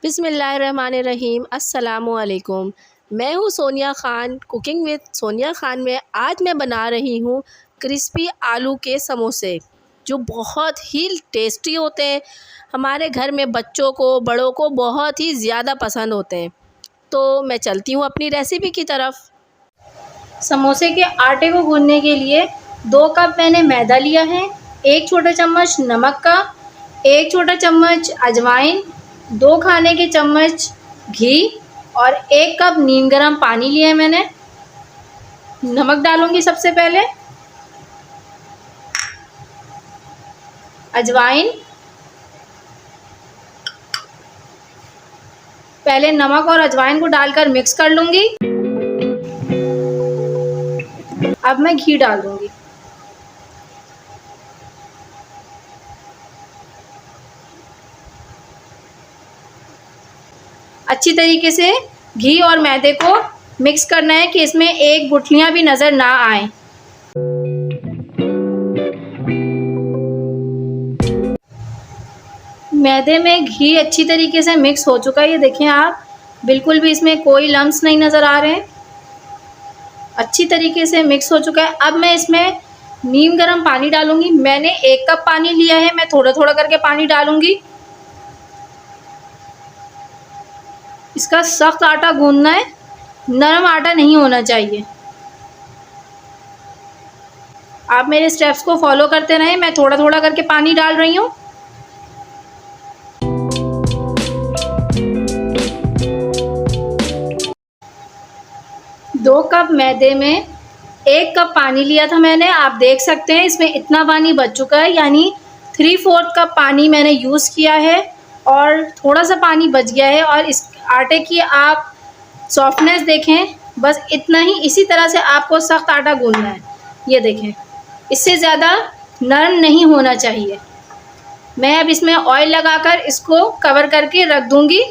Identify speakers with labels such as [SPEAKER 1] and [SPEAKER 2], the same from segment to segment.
[SPEAKER 1] बिस्मिल्लाहिर्रहमानिर्रहीम अस्सलामुअलैकुम। मैं हूँ सोनिया ख़ान, कुकिंग विद सोनिया ख़ान में आज मैं बना रही हूँ क्रिस्पी आलू के समोसे, जो बहुत ही टेस्टी होते हैं। हमारे घर में बच्चों को, बड़ों को बहुत ही ज़्यादा पसंद होते हैं। तो मैं चलती हूँ अपनी रेसिपी की तरफ।
[SPEAKER 2] समोसे के आटे को गूंदने के लिए 2 कप मैंने मैदा लिया है, 1 छोटा चम्मच नमक का, 1 छोटा चम्मच अजवाइन, 2 खाने के चम्मच घी और 1 कप नीम गर्म पानी लिया है मैंने। नमक डालूंगी सबसे पहले, अजवाइन, पहले नमक और अजवाइन को डालकर मिक्स कर लूंगी। अब मैं घी डाल दूंगी। अच्छी तरीके से घी और मैदे को मिक्स करना है कि इसमें एक गुठलियां भी नज़र ना आए। मैदे में घी अच्छी तरीके से मिक्स हो चुका है, ये देखें आप, बिल्कुल भी इसमें कोई लम्स नहीं नज़र आ रहे हैं। अच्छी तरीके से मिक्स हो चुका है। अब मैं इसमें नीम गर्म पानी डालूंगी। मैंने 1 कप पानी लिया है, मैं थोड़ा थोड़ा करके पानी डालूंगी। इसका सख्त आटा गूंदना है, नरम आटा नहीं होना चाहिए। आप मेरे स्टेप्स को फॉलो करते रहें, मैं थोड़ा थोड़ा करके पानी डाल रही हूँ। दो कप मैदे में 1 कप पानी लिया था मैंने, आप देख सकते हैं इसमें इतना पानी बच चुका है, यानी 3/4 कप पानी मैंने यूज़ किया है और थोड़ा सा पानी बच गया है। और इस आटे की आप सॉफ्टनेस देखें, बस इतना ही, इसी तरह से आपको सख्त आटा गूंदना है। ये देखें, इससे ज़्यादा नरम नहीं होना चाहिए। मैं अब इसमें ऑयल लगाकर इसको कवर करके रख दूंगी।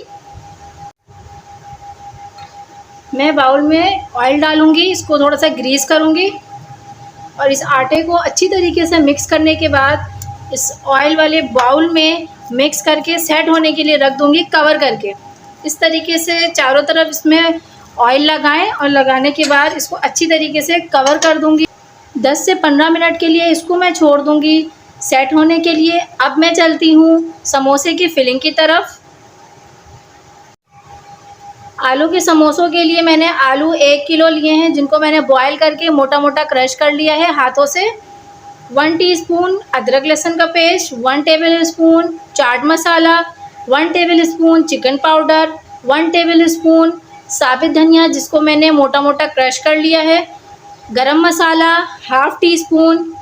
[SPEAKER 2] मैं बाउल में ऑयल डालूंगी, इसको थोड़ा सा ग्रीस करूंगी और इस आटे को अच्छी तरीके से मिक्स करने के बाद इस ऑयल वाले बाउल में मिक्स करके सेट होने के लिए रख दूंगी कवर करके। इस तरीके से चारों तरफ इसमें ऑयल लगाएं और लगाने के बाद इसको अच्छी तरीके से कवर कर दूंगी। 10 से 15 मिनट के लिए इसको मैं छोड़ दूंगी सेट होने के लिए। अब मैं चलती हूँ समोसे की फिलिंग की तरफ। आलू के समोसों के लिए मैंने आलू 1 किलो लिए हैं, जिनको मैंने बॉयल करके मोटा मोटा क्रश कर लिया है हाथों से। 1 टीस्पून अदरक लहसुन का paste, 1 table spoon chaat masala, 1 table spoon chicken powder, 1 table spoon साबित धनिया जिसको मैंने मोटा मोटा क्रश कर लिया है, गरम मसाला, ½ टीस्पून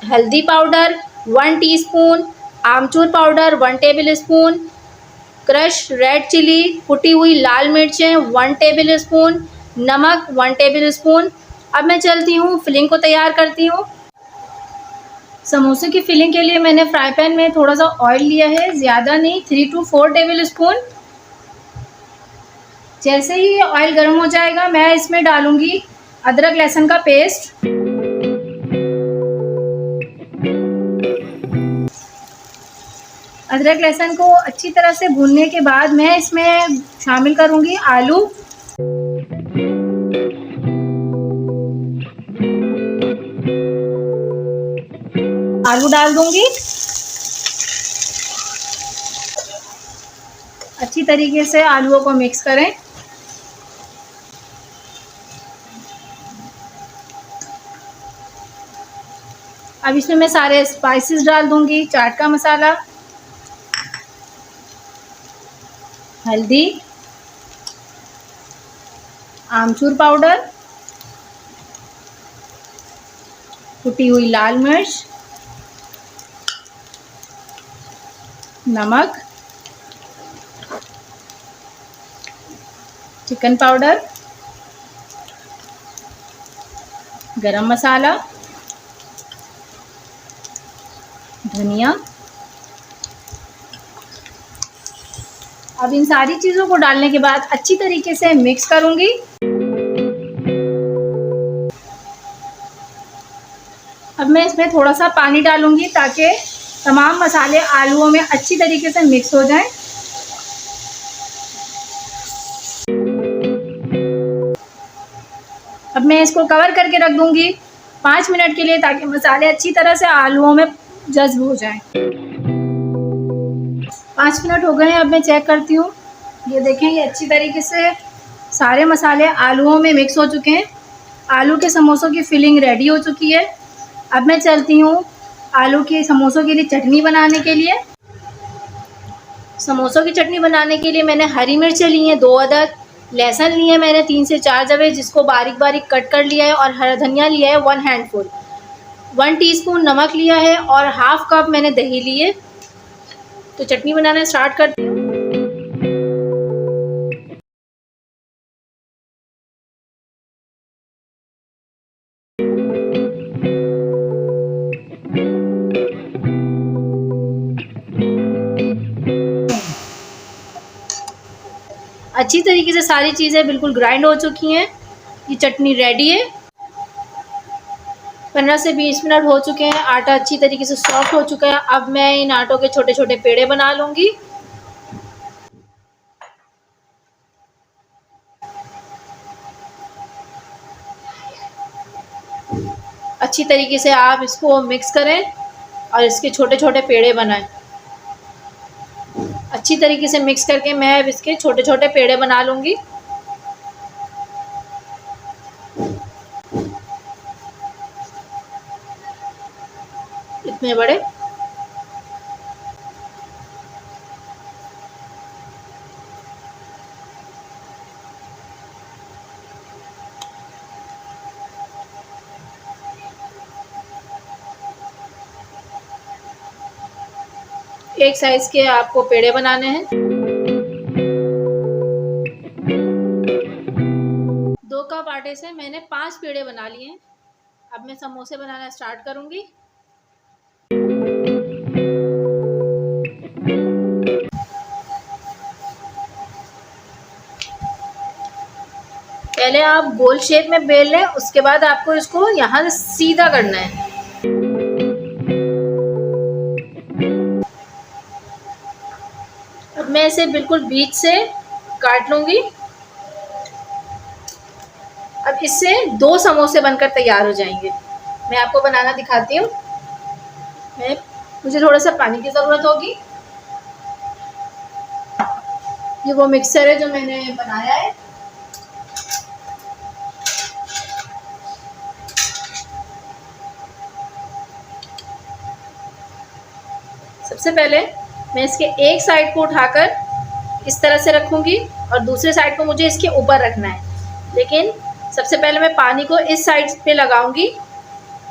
[SPEAKER 2] हल्दी पाउडर, 1 टीस्पून आमचूर powder, 1 tablespoon crush red chilli, कुटी हुई लाल मिर्चें 1 टेबल स्पून, नमक 1 टेबल स्पून। अब मैं चलती हूँ फिलिंग को तैयार करती हूँ। समोसे की फिलिंग के लिए मैंने फ्राई पैन में थोड़ा सा ऑयल लिया है, ज़्यादा नहीं, 3 to 4 टेबल स्पून। जैसे ही ऑयल गर्म हो जाएगा मैं इसमें डालूंगी अदरक लहसुन का पेस्ट। अदरक लहसुन को अच्छी तरह से भूनने के बाद मैं इसमें शामिल करूंगी आलू। आलू डाल दूंगी, अच्छी तरीके से आलूओं को मिक्स करें। अब इसमें मैं सारे स्पाइसेस डाल दूंगी, चाट का मसाला, हल्दी, आमचूर पाउडर, कुटी हुई लाल मिर्च, नमक, चिकन पाउडर, गरम मसाला, धनिया। अब इन सारी चीज़ों को डालने के बाद अच्छी तरीके से मिक्स करूंगी। अब मैं इसमें थोड़ा सा पानी डालूंगी ताकि तमाम मसाले आलूओं में अच्छी तरीके से मिक्स हो जाएं। 1 से 2 मिनट के लिए इसको ढक कर रख दूंगी। 1 से 2 मिनट के बाद मैं इसमें थोड़ा सा पानी डालूंगी ताकि तमाम मसाले आलूओं में अच्छी तरीके से मिक्स हो जाएं। अब मैं इसको कवर करके रख दूँगी 5 मिनट के लिए, ताकि मसाले अच्छी तरह से आलूओं में जज़्ब हो जाएं। 5 मिनट हो गए हैं, अब मैं चेक करती हूँ। ये देखें, ये अच्छी तरीके से सारे मसाले आलूओं में मिक्स हो चुके हैं। आलू के समोसों की फिलिंग रेडी हो चुकी है। अब मैं चलती हूँ आलू के समोसों के लिए चटनी बनाने के लिए। समोसों की चटनी बनाने के लिए मैंने हरी मिर्चें ली हैं 2 अदद, लहसुन लिए मैंने 3 से 4 जवे जिसको बारीक बारीक कट कर लिया है, और हरा धनिया लिया है 1 हैंडफुल, 1 टीस्पून नमक लिया है, और हाफ़ कप मैंने दही लिए। तो चटनी बनाना स्टार्ट करती हूँ। अच्छी तरीके से सारी चीज़ें बिल्कुल ग्राइंड हो चुकी हैं। ये चटनी रेडी है। 15 से 20 मिनट हो चुके हैं। आटा अच्छी तरीके से सॉफ्ट हो चुका है। अब मैं इन आटों के छोटे छोटे पेड़े बना लूँगी। अच्छी तरीके से आप इसको मिक्स करें और इसके छोटे छोटे पेड़े बनाएं। अच्छी तरीके से मिक्स करके मैं अब इसके छोटे छोटे पेड़े बना लूँगी। इतने बड़े। एक साइज के आपको पेड़े बनाने हैं। 2 कप आटे से मैंने 5 पेड़े बना लिए हैं। अब मैं समोसे बनाना स्टार्ट करूंगी। पहले आप गोल शेप में बेल लें, उसके बाद आपको इसको यहाँ से सीधा करना है। अब मैं इसे बिल्कुल बीच से काट लूँगी। अब इससे 2 समोसे बनकर तैयार हो जाएंगे। मैं आपको बनाना दिखाती हूँ। मुझे थोड़ा सा पानी की ज़रूरत होगी। ये वो मिक्सर है जो मैंने बनाया है। सबसे पहले मैं इसके एक साइड को उठाकर इस तरह से रखूँगी और दूसरे साइड को मुझे इसके ऊपर रखना है। लेकिन सबसे पहले मैं पानी को इस साइड पे लगाऊंगी,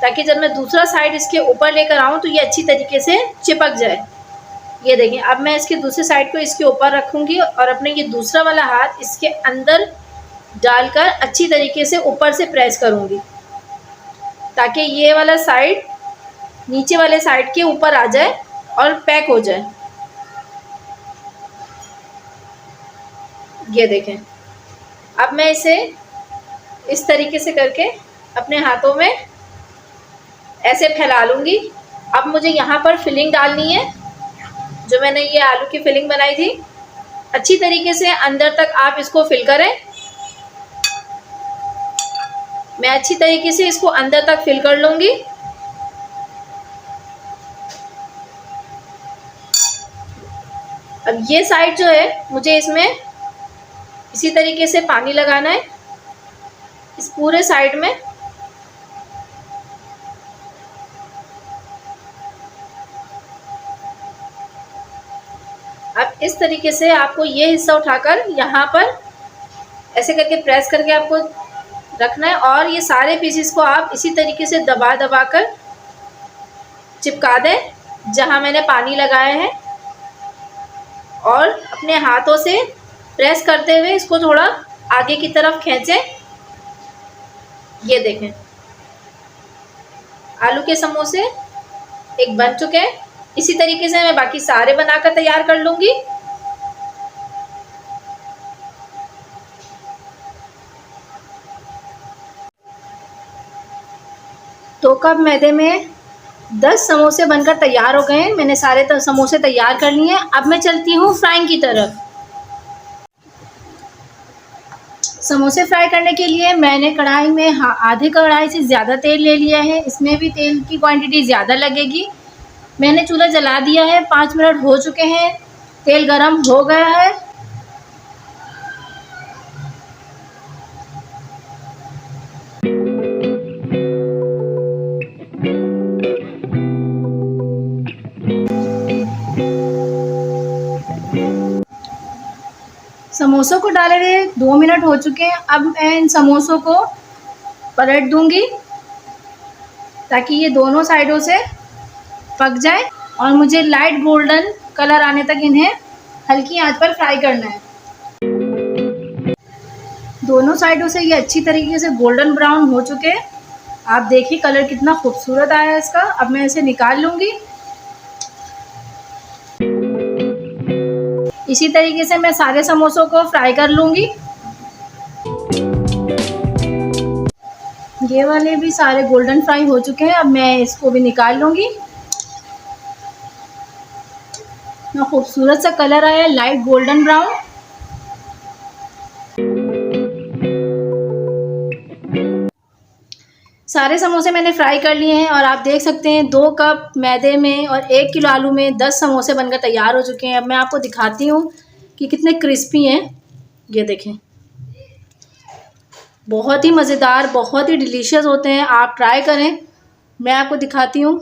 [SPEAKER 2] ताकि जब मैं दूसरा साइड इसके ऊपर लेकर आऊँ तो ये अच्छी तरीके से चिपक जाए। ये देखिए, अब मैं इसके दूसरे साइड को इसके ऊपर रखूँगी और अपने ये दूसरा वाला हाथ इसके अंदर डालकर अच्छी तरीके से ऊपर से प्रेस करूँगी, ताकि ये वाला साइड नीचे वाले साइड के ऊपर आ जाए और पैक हो जाए। ये देखें, अब मैं इसे इस तरीके से करके अपने हाथों में ऐसे फैला लूँगी। अब मुझे यहाँ पर फिलिंग डालनी है, जो मैंने ये आलू की फिलिंग बनाई थी। अच्छी तरीके से अंदर तक आप इसको फिल करें। मैं अच्छी तरीके से इसको अंदर तक फिल कर लूँगी। अब ये साइड जो है, मुझे इसमें इसी तरीके से पानी लगाना है, इस पूरे साइड में। अब इस तरीके से आपको ये हिस्सा उठाकर यहाँ पर ऐसे करके प्रेस करके आपको रखना है, और ये सारे पीसेस को आप इसी तरीके से दबा दबा कर चिपका दें जहाँ मैंने पानी लगाया है, और अपने हाथों से प्रेस करते हुए इसको थोड़ा आगे की तरफ खींचें। ये देखें, आलू के समोसे एक बन चुके हैं। इसी तरीके से मैं बाकी सारे बनाकर तैयार कर लूँगी। दो कप मैदे में 10 समोसे बनकर तैयार हो गए हैं। मैंने सारे समोसे तैयार कर लिए हैं। अब मैं चलती हूँ फ्राइंग की तरफ। समोसे फ्राई करने के लिए मैंने कढ़ाई में आधे कढ़ाई से ज़्यादा तेल ले लिया है। इसमें भी तेल की क्वांटिटी ज़्यादा लगेगी। मैंने चूल्हा जला दिया है। 5 मिनट हो चुके हैं। तेल गरम हो गया है। समोसों को डाले हुए 2 मिनट हो चुके हैं। अब मैं इन समोसों को पलट दूंगी ताकि ये दोनों साइडों से पक जाए और मुझे लाइट गोल्डन कलर आने तक इन्हें हल्की आंच पर फ्राई करना है। दोनों साइडों से ये अच्छी तरीके से गोल्डन ब्राउन हो चुके हैं। आप देखिए कलर कितना खूबसूरत आया है इसका। अब मैं इसे निकाल लूँगी। इसी तरीके से मैं सारे समोसों को फ्राई कर लूँगी। ये वाले भी सारे गोल्डन फ्राई हो चुके हैं। अब मैं इसको भी निकाल लूँगी। ना खूबसूरत सा कलर आया है, लाइट गोल्डन ब्राउन। सारे समोसे मैंने फ्राई कर लिए हैं और आप देख सकते हैं 2 कप मैदे में और 1 किलो आलू में 10 समोसे बनकर तैयार हो चुके हैं। अब मैं आपको दिखाती हूँ कि कितने क्रिस्पी हैं। ये देखें, बहुत ही मज़ेदार, बहुत ही डिलीशियस होते हैं। आप ट्राई करें। मैं आपको दिखाती हूँ,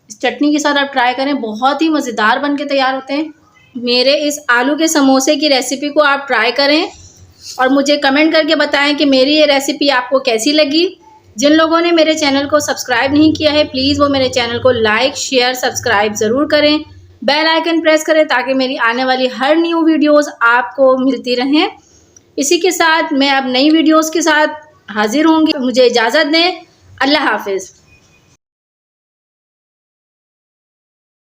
[SPEAKER 2] इस चटनी के साथ आप ट्राई करें। बहुत ही मज़ेदार बनके तैयार होते हैं। मेरे इस आलू के समोसे की रेसिपी को आप ट्राई करें और मुझे कमेंट करके बताएं कि मेरी ये रेसिपी आपको कैसी लगी। जिन लोगों ने मेरे चैनल को सब्सक्राइब नहीं किया है, प्लीज़ वो मेरे चैनल को लाइक, शेयर, सब्सक्राइब ज़रूर करें। बेल आइकन प्रेस करें ताकि मेरी आने वाली हर न्यू वीडियोस आपको मिलती रहें। इसी के साथ मैं अब नई वीडियोस के साथ हाजिर होंगी। मुझे इजाज़त दें। अल्लाह हाफ़िज़।